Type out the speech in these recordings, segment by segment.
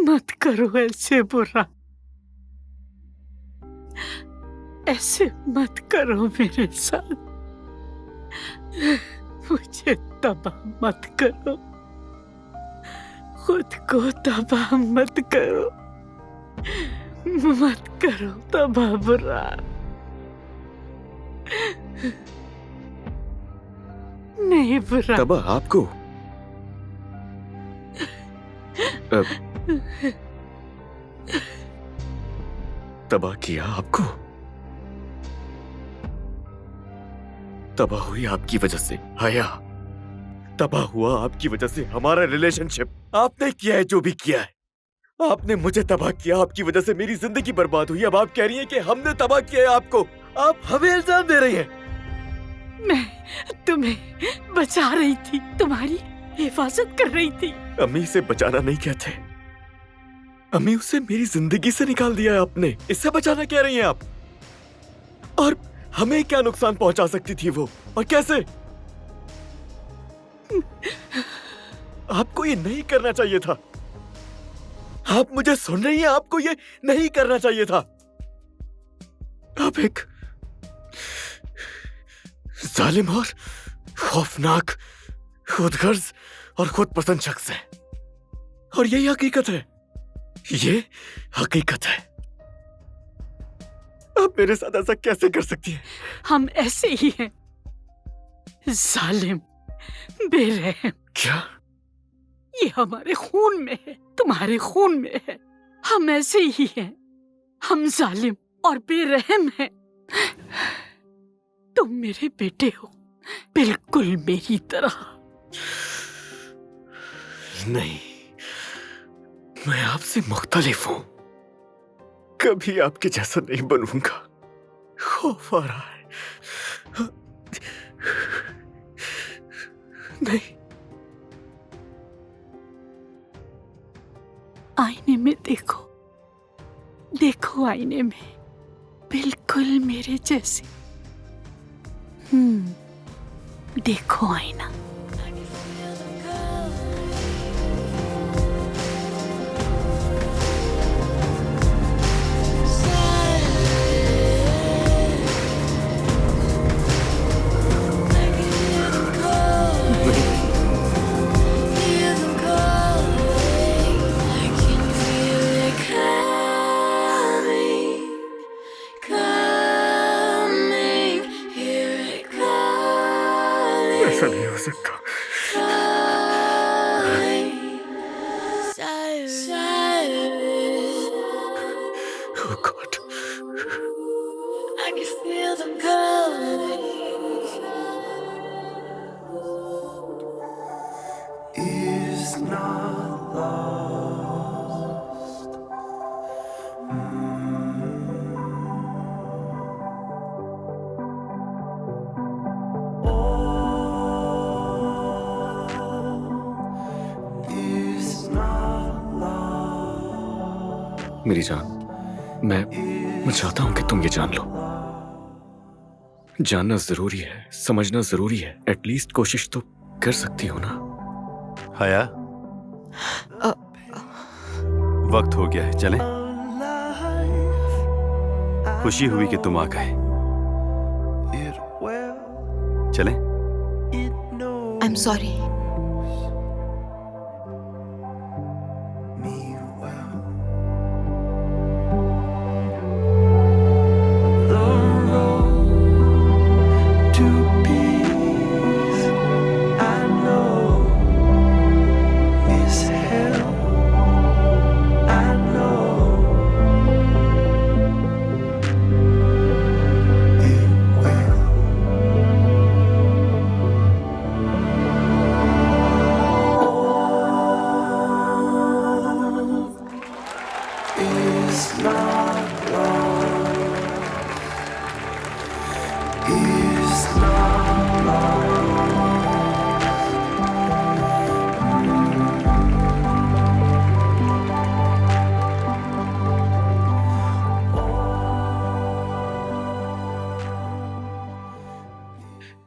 मत करो ऐसे बुरा, ऐसे मत करो मेरे साथ। मुझे तबाह मत करो, खुद को तबाह मत करो, मत करो तबाह बुरा। नहीं बुरा। तबाह आपको? तबाह किया आपको? तबाह हुई आपकी वजह से हया, तबाह हुआ आपकी वजह से हमारा रिलेशनशिप। आपने किया है जो भी किया है, आपने मुझे तबाह किया, आपकी वजह से मेरी जिंदगी बर्बाद हुई। अब आप कह रही हैं कि हमने तबाह किया है आपको। आप हमें इल्जाम दे रही हैं। मैं तुम्हें बचा रही थी, तुम्हारी हिफाजत कर रही थी। अम्मी से बचाना नहीं कहते, अम्मी उसे मेरी जिंदगी से निकाल दिया है आपने, इससे बचाना कह रही हैं आप। और हमें क्या नुकसान पहुंचा सकती थी वो, और कैसे? आपको ये नहीं करना चाहिए था। आप मुझे सुन रही हैं? आपको ये नहीं करना चाहिए था। आप एक जालिम और खौफनाक, खुदगर्ज और खुद पसंद शख्स है, और यही हकीकत है। ये हकीकत है। आप मेरे साथ ऐसा कैसे कर सकती हैं? हम ऐसे ही हैं, जालिम, बेरहम। क्या? ये हमारे खून में है, तुम्हारे खून में है। हम ऐसे ही हैं, हम जालिम और बेरहम हैं। तुम मेरे बेटे हो, बिल्कुल मेरी तरह। नहीं, मैं आपसे मुख्तलिफ हूं, कभी आपके जैसा नहीं बनूंगा। खौफ आ रहा है। नहीं। आईने में देखो, देखो आईने में, बिल्कुल मेरे जैसे। देखो आईना। ऐसा नहीं हो सकता। Oh God. I can feel them coming. It's not lost. It's not lost. मेरी जान, मैं चाहता हूं कि तुम ये जान लो। जानना जरूरी है, समझना जरूरी है। एटलीस्ट कोशिश तो कर सकती हो ना। हया, वक्त हो गया है, चलें? खुशी हुई कि तुम आ गए। चलें? I am sorry.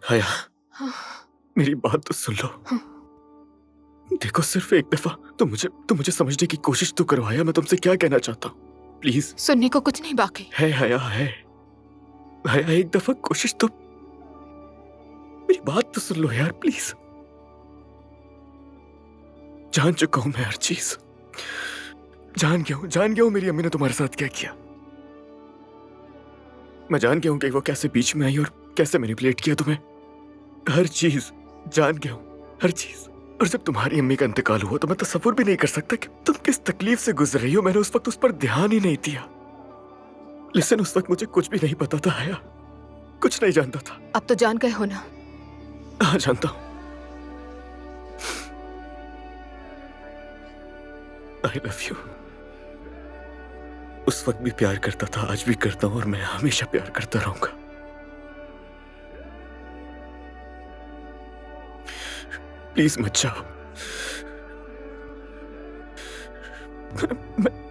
हया, मेरी बात तो सुन लो। देखो सिर्फ एक दफा तुम मुझे समझने की कोशिश तो करो हया। मैं तुमसे क्या कहना चाहता हूँ, प्लीज। सुनने को कुछ नहीं बाकी। है हया, है हया, एक दफा कोशिश तो, मेरी बात तो सुन लो यार प्लीज। जान चुका हूं मैं हर चीज, जान गया हूं मेरी अम्मी ने तुम्हारे साथ क्या किया। मैं जान गया हूं कि वो कैसे बीच में आई और कैसे मैनिपुलेट किया तुम्हें। हर चीज जान गया हूं, हर चीज। और जब तुम्हारी अम्मी का इंतकाल हुआ तो मैं तसव्वुर भी नहीं कर सकता कि तुम किस तकलीफ से गुजर रही हो। मैंने उस वक्त उस पर ध्यान ही नहीं दिया। लेकिन उस वक्त मुझे कुछ भी नहीं पता था हया, कुछ नहीं जानता था। अब तो जान गए हो ना? हाँ जानता हूं। I love you. उस वक्त भी प्यार करता था, आज भी करता हूं और मैं हमेशा प्यार करता रहूंगा। प्लीज मत जाओ।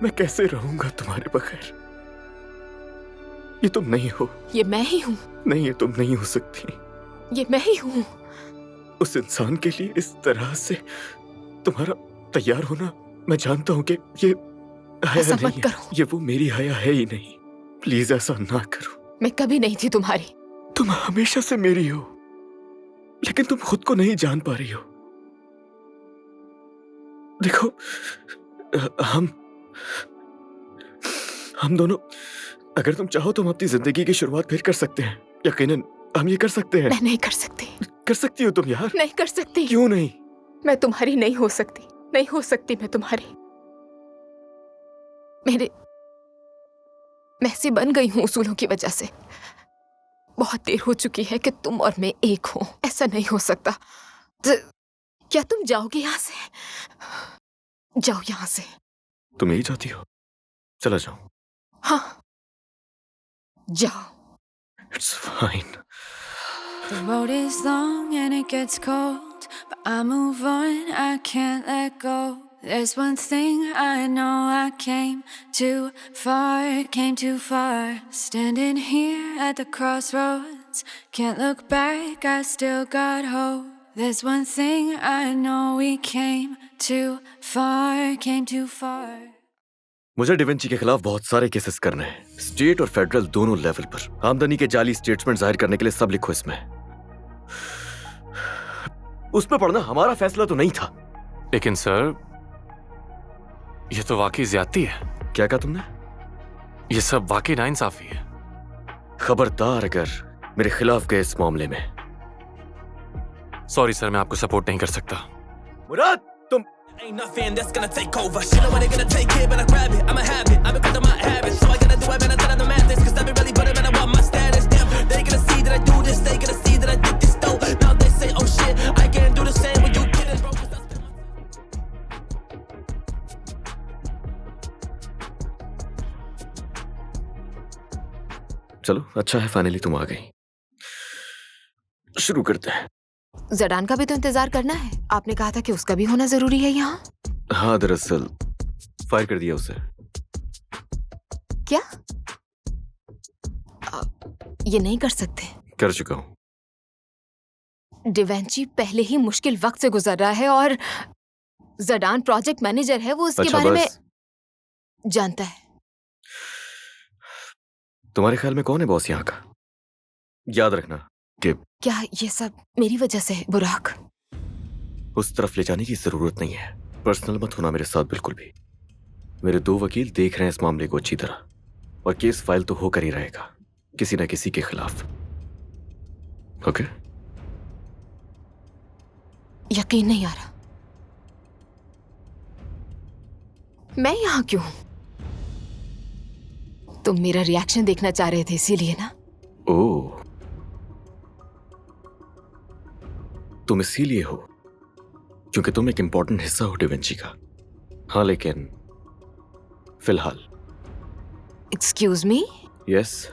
मैं कैसे रहूंगा तुम्हारे बगैर? ये तुम नहीं हो। ये मैं ही हूँ। नहीं, ये तुम नहीं हो सकती। ये मैं ही हूँ। उस इंसान के लिए इस तरह से तुम्हारा तैयार होना, मैं जानता हूं कि ये हया ऐसा नहीं मत है। करो। ये वो मेरी हया है ही नहीं। प्लीज ऐसा ना करो। मैं कभी नहीं थी तुम्हारी। तुम हमेशा से मेरी हो, लेकिन तुम खुद को नहीं जान पा रही हो। देखो हम दोनों, अगर तुम चाहो तो हम अपनी जिंदगी की शुरुआत फिर कर सकते हैं। यकीनन हम ये कर सकते हैं। मैं नहीं कर सकती। कर सकती हो तुम यार। नहीं कर सकती। क्यों नहीं? मैं तुम्हारी नहीं हो सकती। नहीं हो सकती मैं तुम्हारी। मैं ऐसी बन गई हूं उसूलों की वजह से। बहुत देर हो चुकी है कि तुम और मैं एक हो। ऐसा नहीं हो सकता। क्या तुम जाओगे यहाँ से? जाओ यहाँ से। तुम यही चाहती हो? चला जाओ। हाँ, जाओ। It's fine. The road is long and it gets cold, but I move on, I can't let go. There's one thing I know, I came too far. Standing here at the crossroads, can't look back, I still got hope. There's one thing I know, we came too far. मुझे डिवेंची के खिलाफ बहुत सारे cases करने हैं, state और federal दोनों level पर। आमदनी के जाली स्टेटमेंट जाहिर करने के लिए सब लिखो इसमें। उसमें पढ़ना हमारा फैसला तो नहीं था। लेकिन सर, ये तो वाकई ज्यादती है। क्या कहा तुमने? ये सब वाकई नाइंसाफी है। खबरदार अगर मेरे खिलाफ गए इस मामले में। सॉरी सर, मैं आपको सपोर्ट नहीं कर सकता। मुराद, तुम Ain't nothing that's gonna take over. Shit, know when they gonna take it, but I grab it. I'ma have it. I've been cutting my habits, so I gotta do it, man. I thought I'm the madness, 'cause I've been really putting, man. I want my status. Damn, they gonna see that I do this. They gonna see that I did this though. Now they say, oh shit, I can't do the same when you get it, bro. 'Cause I spend my चलो अच्छा है, finally तुम आ गई। शुरू करते हैं। जडान का भी तो इंतजार करना है। आपने कहा था कि उसका भी होना जरूरी है यहाँ। हाँ, दरअसल फायर कर दिया उसे। क्या? ये नहीं कर सकते। कर चुका हूँ। डिवेंची पहले ही मुश्किल वक्त से गुजर रहा है और जडान प्रोजेक्ट मैनेजर है, वो उसके अच्छा, बारे में बस। जानता है। तुम्हारे ख्याल में कौन है बॉस यहाँ का? याद रखना कि क्या ये सब मेरी वजह से है बुराक? उस तरफ ले जाने की जरूरत नहीं है। पर्सनल मत होना मेरे साथ बिल्कुल भी। मेरे 2 वकील देख रहे हैं इस मामले को अच्छी तरह, और केस फाइल तो होकर ही रहेगा किसी ना किसी के खिलाफ। ओके? यकीन नहीं आ रहा। मैं यहाँ क्यों हूं? तुम मेरा रिएक्शन देखना चाह रहे थे इसीलिए ना? ओह, तुम इसीलिए हो क्योंकि तुम एक इंपॉर्टेंट हिस्सा हो डिवेंची का। हाँ, लेकिन फिलहाल। Excuse me? यस,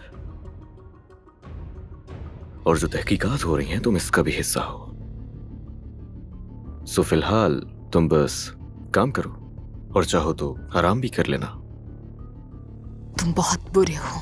और जो तहकीकात हो रही हैं तुम इसका भी हिस्सा हो। सो फिलहाल तुम बस काम करो, और चाहो तो आराम भी कर लेना। तुम बहुत बुरे हो।